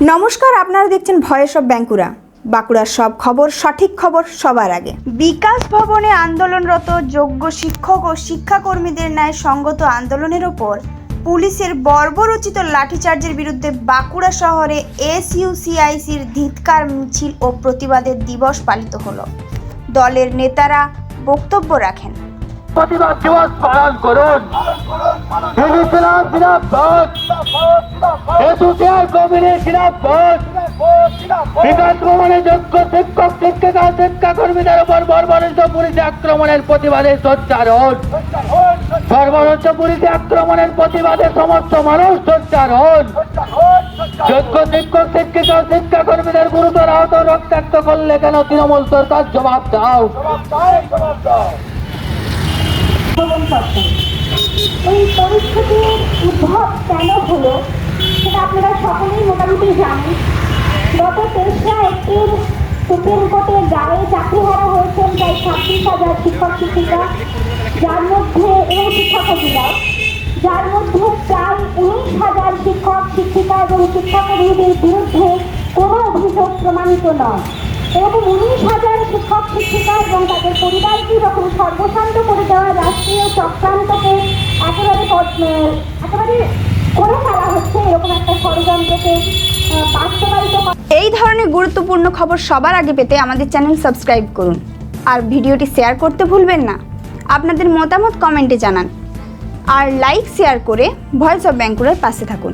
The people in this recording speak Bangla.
নমস্কার, আপনারা দেখছেন ভয়েস অফ বাঁকুড়া। বাঁকুড়ার সব খবর, সঠিক খবর সবার আগে। বিকাশ ভবনে আন্দোলনরত যোগ্য শিক্ষক ও শিক্ষাকর্মীদের ন্যায় সঙ্গত আন্দোলনের ওপর পুলিশের বর্বরোচিত লাঠিচার্জের বিরুদ্ধে বাঁকুড়া শহরে এসইউসিআইসির ধিক্কার মিছিল ও প্রতিবাদের দিবস পালিত হলো। দলের নেতারা বক্তব্য রাখেন। প্রতিবাদ দিবস পালন করুন। বিকাশ ভবনে যোগ্য শিক্ষক শিক্ষিকা শিক্ষাকর্মীদের উপর বর্বরোচিত পুলিশি আক্রমণের প্রতিবাদে সোচ্চার হন। বর্বরোচিত পুলিশি আক্রমণের প্রতিবাদে সমস্ত মানুষ সোচ্চার হন। যোগ্য শিক্ষক শিক্ষিকা শিক্ষাকর্মীদের গুরুতর আহত রক্তাক্ত করলে কেন তৃণমূল সরকার জবাব দাও। এই পরিস্থিতির উদ্ভব কেন হলো সেটা আপনারা সকলেই মোটামুটি জানেন। গত 23 এপ্রিল সুপ্রিম কোর্টের রায়ে চাকরিহারা হয়েছেন প্রায় 36,000 শিক্ষক শিক্ষিকা, যার মধ্যে এবং শিক্ষাকর্মীরাও, যার মধ্যে প্রায় 19,000 শিক্ষক শিক্ষিকা এবং শিক্ষাকর্মীদের বিরুদ্ধে কোনো অভিযোগ প্রমাণিত নয়। এরকম 19,000 শিক্ষক শিক্ষিকা এবং তাদের পরিবারকে যখন সর্বশান্ত করে দেওয়া রাষ্ট্রীয় চক্রান্তকে একেবারে করে ফেলা হচ্ছে, এরকম একটা ষড়যন্ত্রকে বাস্তবায়িত। এই ধরনের গুরুত্বপূর্ণ খবর সবার আগে পেতে আমাদের চ্যানেল সাবস্ক্রাইব করুন আর ভিডিওটি শেয়ার করতে ভুলবেন না। আপনাদের মতামত কমেন্টে জানান আর লাইক শেয়ার করে ভয়েস অফ বাঁকুড়ার পাশে থাকুন।